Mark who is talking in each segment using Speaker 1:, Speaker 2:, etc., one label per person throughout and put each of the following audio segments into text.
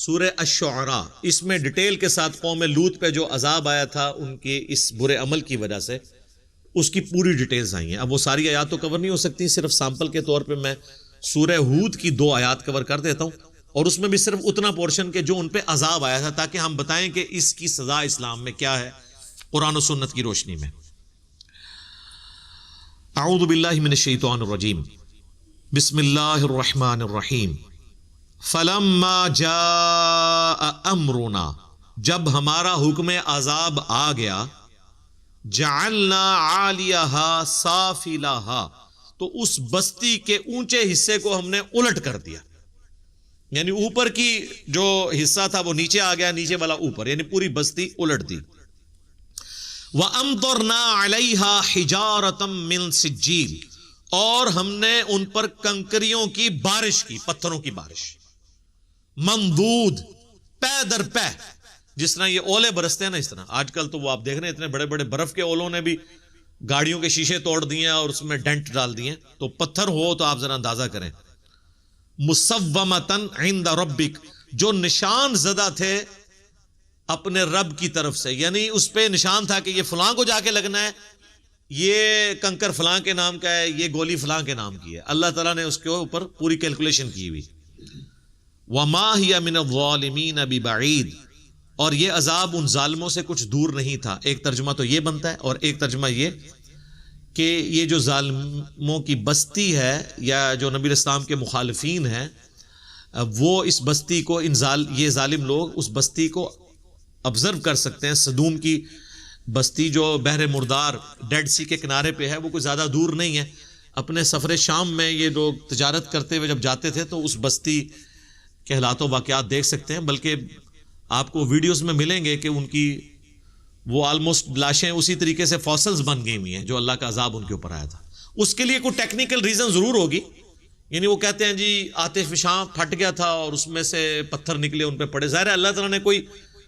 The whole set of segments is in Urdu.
Speaker 1: سورہ الشعراء، اس میں ڈیٹیل کے ساتھ قوم لوط پہ جو عذاب آیا تھا ان کے اس برے عمل کی وجہ سے، اس کی پوری ڈیٹیلز آئی ہیں. اب وہ ساری آیات تو کور نہیں ہو سکتی، صرف سیمپل کے طور پہ میں سورہ ہود کی 2 آیات کور کر دیتا ہوں، اور اس میں بھی صرف اتنا پورشن کہ جو ان پہ عذاب آیا تھا، تاکہ ہم بتائیں کہ اس کی سزا اسلام میں کیا ہے قرآن و سنت کی روشنی میں. اعوذ باللہ من الشیطان الرجیم، بسم اللہ الرحمن الرحیم. فلما جاء امرنا، جب ہمارا حکم عذاب آ گیا، جعلنا عالیہا سافلہا، تو اس بستی کے اونچے حصے کو ہم نے الٹ کر دیا، یعنی اوپر کی جو حصہ تھا وہ نیچے آ گیا، نیچے والا اوپر، یعنی پوری بستی الٹ دی. وَأَمْطَرْنَا عَلَيْهَا حِجَارَةً مِّن سِجِّيلٍ، اور ہم نے ان پر کنکریوں کی بارش کی، پتھروں کی بارش، ممدود، پے در پے، جس طرح یہ اولے برستے ہیں نا، اس طرح. آج کل تو وہ آپ دیکھ رہے ہیں اتنے بڑے بڑے برف کے اولوں نے بھی گاڑیوں کے شیشے توڑ دیے اور اس میں ڈینٹ ڈال دیے. تو پتھر ہو تو آپ ذرا اندازہ کریں. مصومتن عند ربک، جو نشان زدہ تھے اپنے رب کی طرف سے، یعنی اس پہ نشان تھا کہ یہ فلاں کو جا کے لگنا ہے، یہ کنکر فلاں کے نام کا ہے، یہ گولی فلاں کے نام کی ہے. اللہ تعالیٰ نے اس کے اوپر پوری کیلکولیشن کی ہوئی. وما ہی من الظالمین ببعید، اور یہ عذاب ان ظالموں سے کچھ دور نہیں تھا. ایک ترجمہ تو یہ بنتا ہے، اور ایک ترجمہ یہ کہ یہ جو ظالموں کی بستی ہے یا جو نبی اسلام کے مخالفین ہیں، وہ اس بستی کو یہ ظالم لوگ اس بستی کو آبزرو کر سکتے ہیں. سدوم کی بستی جو بحر مردار ڈیڈ سی کے کنارے پہ ہے، وہ کوئی زیادہ دور نہیں ہے. اپنے سفر شام میں یہ لوگ تجارت کرتے ہوئے جب جاتے تھے تو اس بستی کے حالات و واقعات دیکھ سکتے ہیں. بلکہ آپ کو ویڈیوز میں ملیں گے کہ ان کی وہ آلموسٹ لاشیں اسی طریقے سے فاسلز بن گئی ہوئی ہیں جو اللہ کا عذاب ان کے اوپر آیا تھا. اس کے لیے کوئی ٹیکنیکل ریزن ضرور ہوگی، یعنی وہ کہتے ہیں جی آتش فشاں پھٹ گیا تھا اور اس میں سے پتھر نکلے ان پہ پڑے. ظاہر ہے اللہ تعالیٰ نے کوئی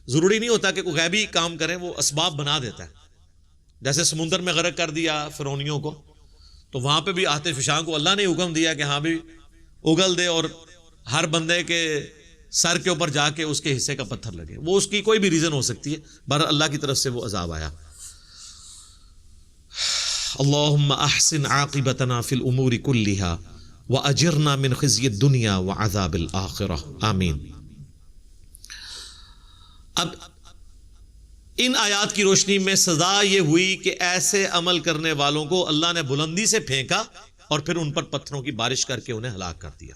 Speaker 1: ضروری نہیں ہوتا کہ کوئی غیبی کام کریں، وہ اسباب بنا دیتا ہے. جیسے سمندر میں غرق کر دیا فرعونیوں کو، تو وہاں پہ بھی آتش فشاں کو اللہ نے حکم دیا کہ ہاں بھی اگل دے اور ہر بندے کے سر کے اوپر جا کے اس کے حصے کا پتھر لگے. وہ اس کی کوئی بھی ریزن ہو سکتی ہے، بہرحال اللہ کی طرف سے وہ عذاب آیا. اللہم احسن عاقبتنا فی الامور کلہا واجرنا من خزی الدنیا وعذاب الآخرہ، آمین. اب ان آیات کی روشنی میں سزا یہ ہوئی کہ ایسے عمل کرنے والوں کو اللہ نے بلندی سے پھینکا اور پھر ان پر پتھروں کی بارش کر کے انہیں ہلاک کر دیا.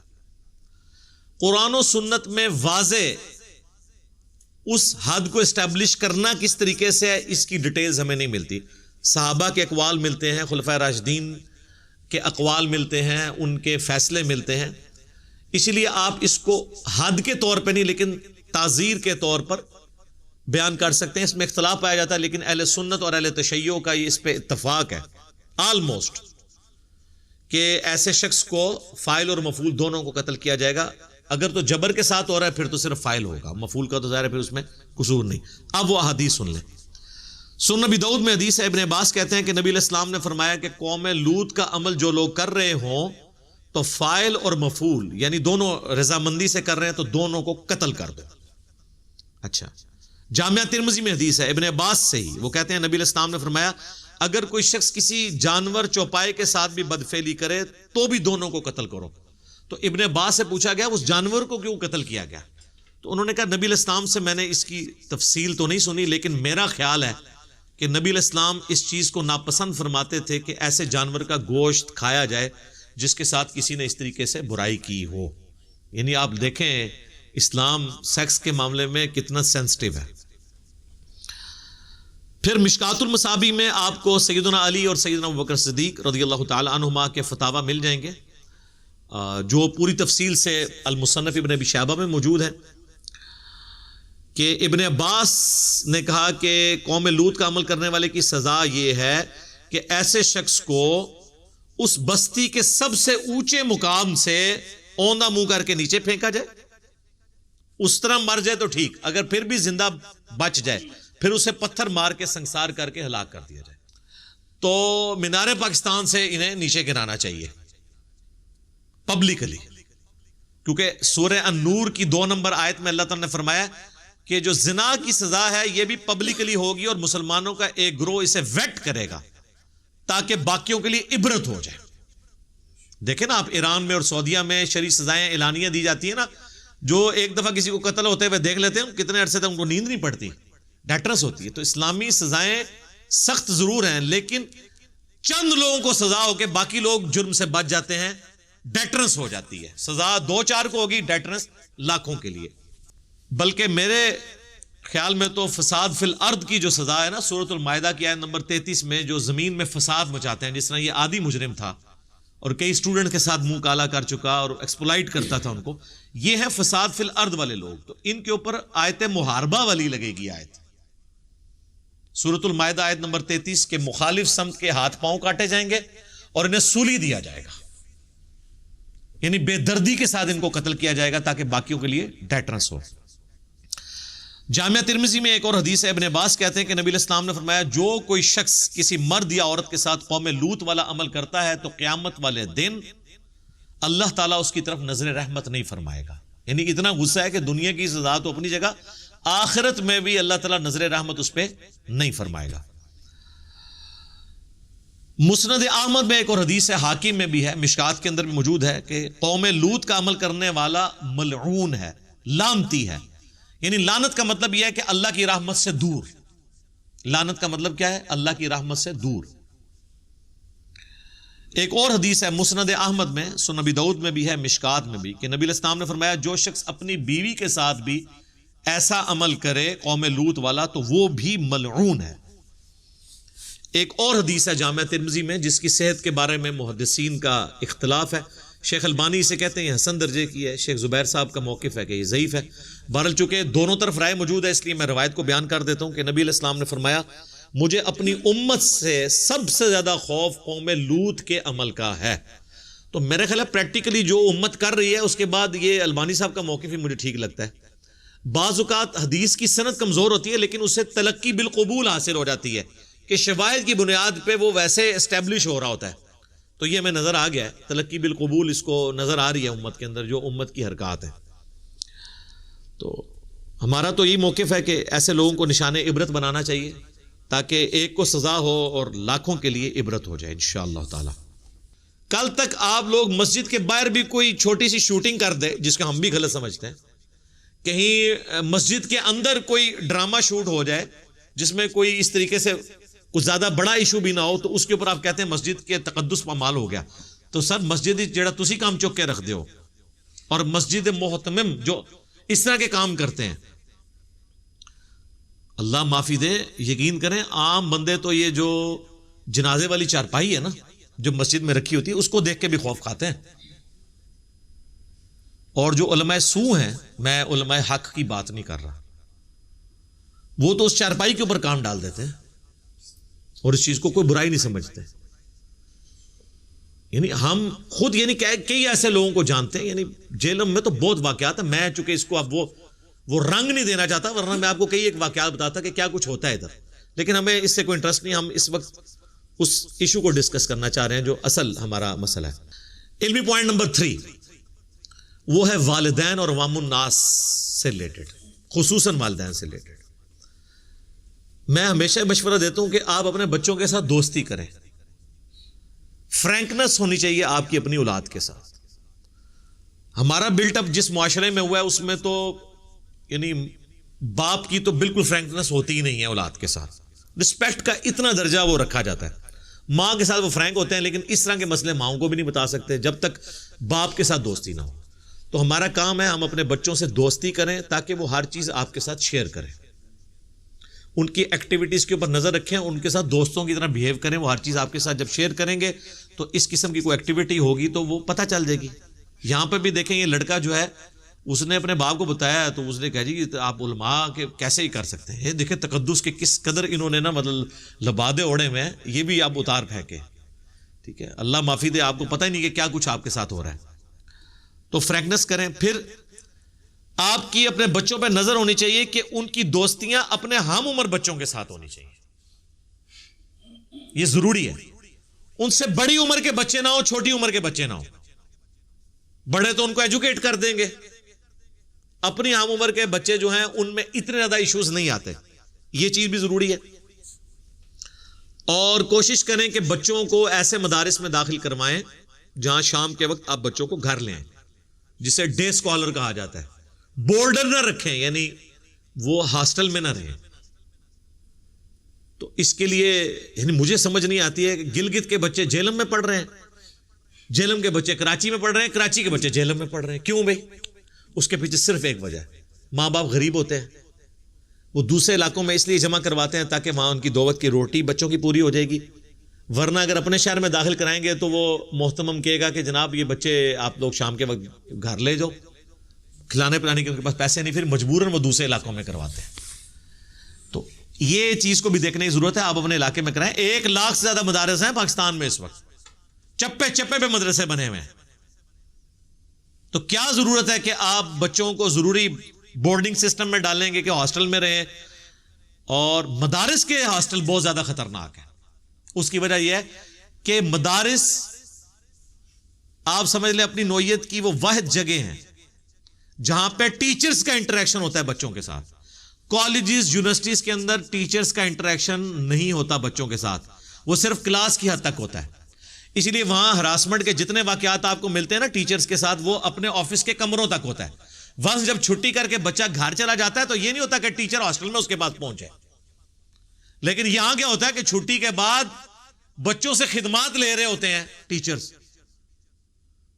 Speaker 1: قرآن و سنت میں واضح اس حد کو اسٹیبلش کرنا کس طریقے سے ہے، اس کی ڈیٹیلز ہمیں نہیں ملتی. صحابہ کے اقوال ملتے ہیں، خلفائے راشدین کے اقوال ملتے ہیں، ان کے فیصلے ملتے ہیں. اسی لیے آپ اس کو حد کے طور پہ نہیں لیکن تعزیر کے طور پر بیان کر سکتے ہیں. اس میں اختلاف پایا جاتا ہے لیکن اہل سنت اور اہل تشیع کا یہ اس پہ اتفاق ہے آلموسٹ کہ ایسے شخص کو فاعل اور مفعول دونوں کو قتل کیا جائے گا. اگر تو جبر کے ساتھ ہو رہا ہے پھر تو صرف فاعل ہوگا، مفعول کا تو ظاہر ہے پھر اس میں قصور نہیں. اب وہ حدیث سن لیں. سنن نبی داؤد میں حدیث ہے، ابن عباس کہتے ہیں کہ نبی علیہ السلام نے فرمایا کہ قوم لوط کا عمل جو لوگ کر رہے ہوں تو فاعل اور مفعول یعنی دونوں رضامندی سے کر رہے ہیں تو دونوں کو قتل کر دو. اچھا، جامعہ ترمذی میں حدیث ہے ابن عباس سے ہی، وہ کہتے ہیں نبی علیہ السلام نے فرمایا اگر کوئی شخص کسی جانور چوپائے کے ساتھ بھی بدفعلی کرے تو بھی دونوں کو قتل کرو. تو ابن عباس سے پوچھا گیا اس جانور کو کیوں قتل کیا گیا؟ تو انہوں نے کہا نبی علیہ السلام سے میں نے اس کی تفصیل تو نہیں سنی لیکن میرا خیال ہے کہ نبی علیہ السلام اس چیز کو ناپسند فرماتے تھے کہ ایسے جانور کا گوشت کھایا جائے جس کے ساتھ کسی نے اس طریقے سے برائی کی ہو. یعنی آپ دیکھیں اسلام سیکس کے معاملے میں کتنا سینسٹیو ہے. پھر مشکات المصابیح میں آپ کو سیدنا علی اور سیدنا ابوبکر صدیق رضی اللہ تعالی عنہما کے فتاوی مل جائیں گے جو پوری تفصیل سے المصنف ابن ابی شیبہ میں موجود ہے کہ ابن عباس نے کہا کہ قوم لوط کا عمل کرنے والے کی سزا یہ ہے کہ ایسے شخص کو اس بستی کے سب سے اونچے مقام سے اوندا منہ کر کے نیچے پھینکا جائے. اس طرح مر جائے تو ٹھیک، اگر پھر بھی زندہ بچ جائے پھر اسے پتھر مار کے سنسار کر کے ہلاک کر دیا جائے. تو مینار پاکستان سے انہیں نیچے گرانا چاہیے پبلکلی. کیونکہ سورہ النور کی 2 نمبر آیت میں اللہ تعالیٰ نے فرمایا کہ جو زنا کی سزا ہے یہ بھی پبلکلی ہوگی اور مسلمانوں کا ایک گروہ اسے ویٹ کرے گا تاکہ باقیوں کے لیے عبرت ہو جائے. دیکھیں نا آپ ایران میں اور سعودیہ میں شرعی سزائیں اعلانیہ دی جاتی ہیں نا, جو ایک دفعہ کسی کو قتل ہوتے ہوئے دیکھ لیتے ہیں کتنے عرصے تک ان کو نیند نہیں پڑتی, ڈیٹرنس ہوتی ہے. تو اسلامی سزائیں سخت ضرور ہیں لیکن چند لوگوں کو سزا ہو کے باقی لوگ جرم سے بچ جاتے ہیں, ڈیٹرنس ہو جاتی ہے. سزا 2-4 کو ہوگی, ڈیٹرنس لاکھوں کے لیے. بلکہ میرے خیال میں تو فساد فی الارض کی جو سزا ہے نا, سورۃ المائدہ کی آیت نمبر 33 میں, جو زمین میں فساد مچاتے ہیں, جس طرح یہ عادی مجرم تھا اور کئی اسٹوڈنٹ کے ساتھ منہ کالا کر چکا اور ایکسپلائٹ کرتا تھا ان کو, یہ ہے فساد فی الارض والے لوگ. تو ان کے اوپر آیت محاربہ والی لگے گی آیت. سورۃ المائدہ آیت نمبر 33 کے مخالف سمت کے ہاتھ پاؤں کاٹے جائیں گے اور انہیں سولی دیا جائے گا, یعنی بے دردی کے ساتھ ان کو قتل کیا جائے گا تاکہ باقیوں کے لیے ڈیٹرنس ہو. جامعہ ترمذی میں ایک اور حدیث ہے, ابن عباس کہتے ہیں کہ نبی علیہ السلام نے فرمایا جو کوئی شخص کسی مرد یا عورت کے ساتھ قوم لوط والا عمل کرتا ہے تو قیامت والے دن اللہ تعالیٰ اس کی طرف نظر رحمت نہیں فرمائے گا. یعنی اتنا غصہ ہے کہ دنیا کی سزا تو اپنی جگہ, آخرت میں بھی اللہ تعالیٰ نظر رحمت اس پہ نہیں فرمائے گا. مسند احمد میں ایک اور حدیث ہے, حاکم میں بھی ہے, مشکات کے اندر بھی موجود ہے کہ قوم لوط کا عمل کرنے والا ملعون ہے, لعنتی ہے. یعنی لعنت کا مطلب یہ ہے کہ اللہ کی رحمت سے دور. لعنت کا مطلب کیا ہے؟ اللہ کی رحمت سے دور. ایک اور حدیث ہے مسند احمد میں, سنن ابی داؤد میں بھی ہے, مشکات میں بھی, کہ نبی علیہ السلام نے فرمایا جو شخص اپنی بیوی کے ساتھ بھی ایسا عمل کرے قوم لوط والا تو وہ بھی ملعون ہے. ایک اور حدیث ہے جامعہ ترمذی میں جس کی صحت کے بارے میں محدثین کا اختلاف ہے. شیخ البانی اسے کہتے ہیں حسن درجے کی ہے, شیخ زبیر صاحب کا موقف ہے کہ یہ ضعیف ہے. بہرحال چونکہ دونوں طرف رائے موجود ہے اس لیے میں روایت کو بیان کر دیتا ہوں کہ نبی علیہ السلام نے فرمایا مجھے اپنی امت سے سب سے زیادہ خوف قوم لوط کے عمل کا ہے. تو میرے خیال ہے پریکٹیکلی جو امت کر رہی ہے اس کے بعد یہ البانی صاحب کا موقف ہی مجھے ٹھیک لگتا ہے. بعض اوقات حدیث کی سند کمزور ہوتی ہے لیکن اسے تلقی بالقبول حاصل ہو جاتی ہے کہ شواہد کی بنیاد پہ وہ ویسے اسٹیبلش ہو رہا ہوتا ہے. تو یہ ہمیں نظر آ گیا ہے, تلقی بالقبول اس کو نظر آ رہی ہے امت کے اندر جو امت کی حرکات ہیں. تو ہمارا تو یہ موقف ہے کہ ایسے لوگوں کو نشان عبرت بنانا چاہیے تاکہ ایک کو سزا ہو اور لاکھوں کے لیے عبرت ہو جائے انشاءاللہ تعالی. کل تک آپ لوگ مسجد کے باہر بھی کوئی چھوٹی سی شوٹنگ کر دے, جس کا ہم بھی غلط سمجھتے ہیں, کہیں مسجد کے اندر کوئی ڈرامہ شوٹ ہو جائے جس میں کوئی اس طریقے سے کچھ زیادہ بڑا ایشو بھی نہ ہو, تو اس کے اوپر آپ کہتے ہیں مسجد کے تقدس پامال ہو گیا. تو سر مسجد جڑا تسی کام چک کے رکھ دیو, اور مسجد محتمم جو اس طرح کے کام کرتے ہیں, اللہ معافی دے, یقین کریں عام بندے تو یہ جو جنازے والی چارپائی ہے نا جو مسجد میں رکھی ہوتی ہے اس کو دیکھ کے بھی خوف کھاتے ہیں. اور جو علماء سو ہیں, میں علماء حق کی بات نہیں کر رہا, وہ تو اس چارپائی کے اوپر کام ڈال دیتے ہیں اور اس چیز کو کوئی برائی نہیں سمجھتے. یعنی ہم خود یعنی کئی ایسے لوگوں کو جانتے ہیں, یعنی جیلم میں تو بہت واقعات ہیں, میں چونکہ اس کو اب وہ رنگ نہیں دینا چاہتا, ورنہ میں آپ کو کئی ایک واقعات بتاتا کہ کیا کچھ ہوتا ہے ادھر, لیکن ہمیں اس سے کوئی انٹرسٹ نہیں. ہم اس وقت اس ایشو کو ڈسکس کرنا چاہ رہے ہیں جو اصل ہمارا مسئلہ ہے. علمی پوائنٹ نمبر 3 وہ ہے والدین اور عوام الناس سے ریلیٹڈ, خصوصاً والدین سے ریلیٹڈ. میں ہمیشہ مشورہ دیتا ہوں کہ آپ اپنے بچوں کے ساتھ دوستی کریں, فرینکنس ہونی چاہیے آپ کی اپنی اولاد کے ساتھ. ہمارا بلٹ اپ جس معاشرے میں ہوا ہے اس میں تو یعنی باپ کی تو بالکل فرینکنس ہوتی ہی نہیں ہے اولاد کے ساتھ. رسپیکٹ کا اتنا درجہ وہ رکھا جاتا ہے, ماں کے ساتھ وہ فرینک ہوتے ہیں لیکن اس طرح کے مسئلے ماؤں کو بھی نہیں بتا سکتے جب تک باپ کے ساتھ دوستی نہ ہو. تو ہمارا کام ہے ہم اپنے بچوں سے دوستی کریں تاکہ وہ ہر چیز آپ کے ساتھ شیئر کریں, ان کی ایکٹیویٹیز کے اوپر نظر رکھیں, ان کے ساتھ دوستوں کی طرح بیہیو کریں. وہ ہر چیز آپ کے ساتھ جب شیئر کریں گے تو اس قسم کی کوئی ایکٹیویٹی ہوگی تو وہ پتہ چل جائے گی. یہاں پہ بھی دیکھیں یہ لڑکا جو ہے اس نے اپنے باپ کو بتایا تو اس نے کہا جی آپ علماء کے کیسے ہی کر سکتے ہیں, دیکھیں تقدس کے کس قدر انہوں نے نا مطلب لبادے اوڑے میں, یہ بھی آپ اتار پھینکے. ٹھیک ہے, اللہ معافی دے, آپ کو پتہ ہی نہیں کہ کیا کچھ آپ کے ساتھ ہو رہا ہے. تو فرینکنس کریں. پھر آپ کی اپنے بچوں پہ نظر ہونی چاہیے کہ ان کی دوستیاں اپنے ہم عمر بچوں کے ساتھ ہونی چاہیے, یہ ضروری ہے. ان سے بڑی عمر کے بچے نہ ہو, چھوٹی عمر کے بچے نہ ہو. بڑے تو ان کو ایجوکیٹ کر دیں گے. اپنی ہم عمر کے بچے جو ہیں ان میں اتنے زیادہ ایشوز نہیں آتے. یہ چیز بھی ضروری ہے. اور کوشش کریں کہ بچوں کو ایسے مدارس میں داخل کروائیں جہاں شام کے وقت آپ بچوں کو گھر لیں آئیں, جسے ڈے اسکالر کہا جاتا ہے. بورڈر نہ رکھیں, یعنی وہ ہاسٹل میں نہ رہیں. تو اس کے لیے یعنی مجھے سمجھ نہیں آتی ہے کہ گلگت کے بچے جہلم میں پڑھ رہے ہیں, جہلم کے بچے کراچی میں پڑھ رہے ہیں, کراچی کے بچے جہلم میں پڑھ رہے ہیں. کیوں بھائی؟ اس کے پیچھے صرف ایک وجہ ہے, ماں باپ غریب ہوتے ہیں. وہ دوسرے علاقوں میں اس لیے جمع کرواتے ہیں تاکہ وہاں ان کی 2 وقت کی روٹی بچوں کی پوری ہو جائے گی. ورنہ اگر اپنے شہر میں داخل کرائیں گے تو وہ محتمم کہے گا کہ جناب یہ بچے آپ لوگ شام کے وقت گھر لے جاؤ, کھلانے پلانے کے ان کے پاس پیسے نہیں, پھر مجبوراً وہ دوسرے علاقوں میں کرواتے ہیں. تو یہ چیز کو بھی دیکھنے کی ضرورت ہے. آپ اپنے علاقے میں کرائیں. 1 لاکھ سے زیادہ مدارس ہیں پاکستان میں اس وقت, چپے چپے پہ مدرسے بنے ہوئے ہیں. تو کیا ضرورت ہے کہ آپ بچوں کو ضروری بورڈنگ سسٹم میں ڈالیں گے کہ ہاسٹل میں رہیں؟ اور مدارس کے ہاسٹل بہت زیادہ خطرناک ہے. اس کی وجہ یہ ہے کہ مدارس آپ سمجھ لیں اپنی نوعیت کی وہ واحد جگہ ہیں جہاں پہ ٹیچرز کا انٹریکشن ہوتا ہے بچوں کے ساتھ. کالجز یونیورسٹیز کے اندر ٹیچرز کا انٹریکشن نہیں ہوتا بچوں کے ساتھ, وہ صرف کلاس کی حد تک ہوتا ہے. اس لیے وہاں ہراسمنٹ کے جتنے واقعات آپ کو ملتے ہیں نا ٹیچرز کے ساتھ, وہ اپنے آفس کے کمروں تک ہوتا ہے. ونس جب چھٹی کر کے بچہ گھر چلا جاتا ہے تو یہ نہیں ہوتا کہ ٹیچر ہاسٹل میں اس کے پاس پہنچے. لیکن یہاں کیا ہوتا ہے کہ چھٹی کے بعد بچوں سے خدمات لے رہے ہوتے ہیں ٹیچرز.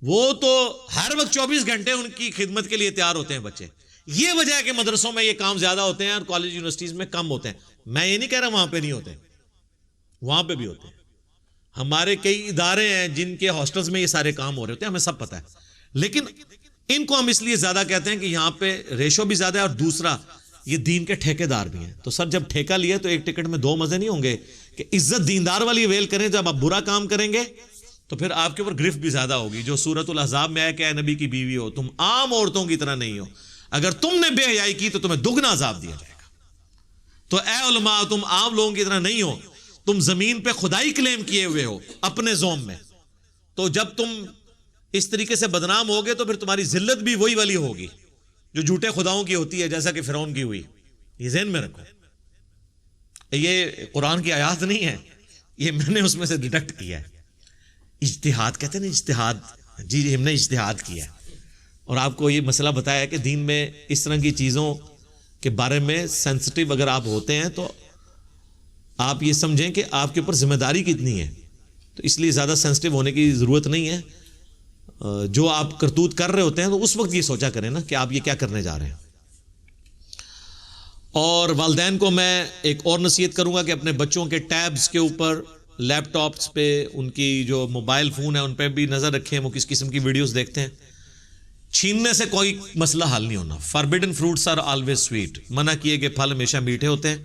Speaker 1: وہ تو ہر وقت 24 گھنٹے ان کی خدمت کے لیے تیار ہوتے ہیں بچے. یہ وجہ ہے کہ مدرسوں میں یہ کام زیادہ ہوتے ہیں اور کالج یونیورسٹیز میں کم ہوتے ہیں. میں یہ نہیں کہہ رہا وہاں پہ نہیں ہوتے, وہاں پہ بھی ہوتے ہیں. ہمارے کئی ادارے ہیں جن کے ہاسٹلز میں یہ سارے کام ہو رہے ہوتے ہیں, ہمیں سب پتہ ہے. لیکن ان کو ہم اس لیے زیادہ کہتے ہیں کہ یہاں پہ ریشو بھی زیادہ ہے, اور دوسرا یہ دین کے ٹھیکیدار بھی ہیں. تو سر جب ٹھیکہ لیا تو ایک ٹکٹ میں 2 مزے نہیں ہوں گے کہ عزت دیندار والی ویل کریں. جب آپ برا کام کریں گے تو پھر آپ کے اوپر گرفت بھی زیادہ ہوگی, جو سورۃ الاحزاب میں ہے کہ اے نبی کی بیوی ہو, تم عام عورتوں کی طرح نہیں ہو, اگر تم نے بے حیائی کی تو تمہیں دگنا عذاب دیا جائے گا. تو اے علماء, تم عام لوگوں کی طرح نہیں ہو, تم زمین پہ خدائی کلیم کیے ہوئے ہو اپنے زوم میں. تو جب تم اس طریقے سے بدنام ہوگے تو پھر تمہاری ذلت بھی وہی والی ہوگی جو جھوٹے خداؤں کی ہوتی ہے, جیسا کہ فرعون کی ہوئی. یہ ذہن میں رکھو. یہ قرآن کی آیات نہیں ہے, یہ میں نے اس میں سے ڈیڈکٹ کیا ہے. اجتہاد کہتے ہیں نا, اجتہاد, جی ہم نے اجتہاد کیا ہے. اور آپ کو یہ مسئلہ بتایا ہے کہ دین میں اس طرح کی چیزوں کے بارے میں سینسٹیو اگر آپ ہوتے ہیں تو آپ یہ سمجھیں کہ آپ کے اوپر ذمہ داری کتنی ہے. تو اس لیے زیادہ سینسٹیو ہونے کی ضرورت نہیں ہے. جو آپ کرتوت کر رہے ہوتے ہیں تو اس وقت یہ سوچا کریں نا کہ آپ یہ کیا کرنے جا رہے ہیں. اور والدین کو میں ایک اور نصیحت کروں گا کہ اپنے بچوں کے ٹیبز کے اوپر, لیپ ٹاپس پہ, ان کی جو موبائل فون ہے ان پہ بھی نظر رکھیں وہ کس قسم کی ویڈیوز دیکھتے ہیں. چھیننے سے کوئی مسئلہ حل نہیں ہونا. Forbidden fruits are always sweet, منع کیے گئے پھل ہمیشہ میٹھے ہوتے ہیں.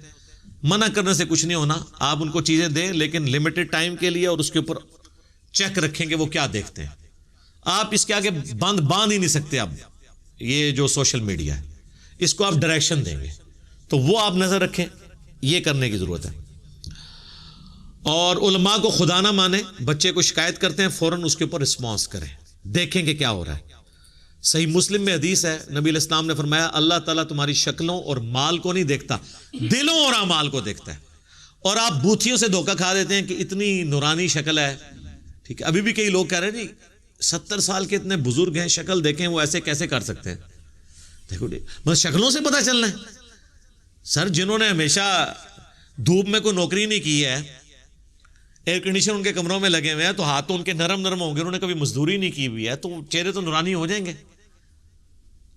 Speaker 1: منع کرنے سے کچھ نہیں ہونا. آپ ان کو چیزیں دیں لیکن لمیٹڈ ٹائم کے لیے, اور اس کے اوپر چیک رکھیں کہ وہ کیا دیکھتے ہیں. آپ اس کے آگے باندھ ہی نہیں سکتے. اب یہ جو سوشل میڈیا ہے اس کو آپ ڈائریکشن دیں گے تو وہ آپ نظر رکھیں. یہ کرنے کی ضرورت ہے. اور علماء کو خدا نہ مانیں. بچے کو شکایت کرتے ہیں فوراً اس کے اوپر رسپانس کریں, دیکھیں کہ کیا ہو رہا ہے. صحیح مسلم میں حدیث ہے, نبی علیہ السلام نے فرمایا اللہ تعالیٰ تمہاری شکلوں اور مال کو نہیں دیکھتا, دلوں اور اعمال کو دیکھتا ہے. اور آپ بوتھیوں سے دھوکہ کھا دیتے ہیں کہ اتنی نورانی شکل ہے. ٹھیک ہے, ابھی بھی کئی لوگ کہہ رہے ہیں جی 70 سال کے اتنے بزرگ ہیں, شکل دیکھیں وہ ایسے کیسے کر سکتے ہیں. دیکھو بس شکلوں سے پتہ چلنا ہے. سر جنہوں نے ہمیشہ دھوپ میں کوئی نوکری نہیں کی ہے, ایئر کنڈیشن ان کے کمروں میں لگے ہوئے ہیں, تو ہاتھ تو ان کے نرم نرم ہوں گے, انہوں نے کبھی مزدوری نہیں کی ہوئی ہے, تو چہرے تو نورانی ہو جائیں گے.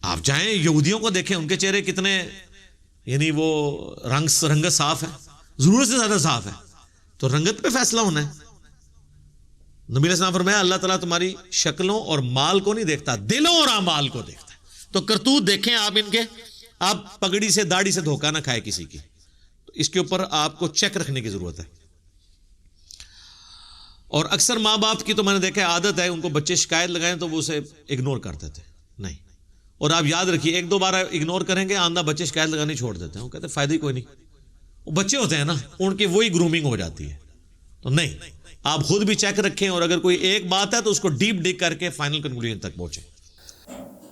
Speaker 1: آپ چاہیں یہودیوں کو دیکھیں, ان کے چہرے کتنے یعنی وہ رنگت صاف ہے, ضرورت سے زیادہ صاف ہے. تو رنگت پہ فیصلہ ہونا ہے. نبی علیہ السلام فرمایا اللہ تعالیٰ تمہاری شکلوں اور مال کو نہیں دیکھتا, دلوں اور اعمال کو دیکھتا ہے. تو کرتوت دیکھیں آپ ان کے. آپ پگڑی سے داڑھی سے دھوکہ نہ کھائے کسی کی. تو اس کے اوپر آپ کو چیک رکھنے کی ضرورت ہے. اور اکثر ماں باپ کی تو میں نے دیکھا ہے عادت ہے, ان کو بچے شکایت لگائیں تو وہ اسے اگنور کر دیتے نہیں. اور آپ یاد رکھیے 1-2 بار اگنور کریں گے, آندہ بچے شکایت لگانی چھوڑ دیتے ہیں. وہ کہتے ہیں فائدہ ہی کوئی نہیں, وہ بچے ہوتے ہیں نا, ان کی وہی گرومنگ ہو جاتی ہے. تو نہیں, آپ خود بھی چیک رکھیں, اور اگر کوئی ایک بات ہے تو اس کو ڈیپ ڈگ کر کے فائنل کنکلوژن تک پہنچیں.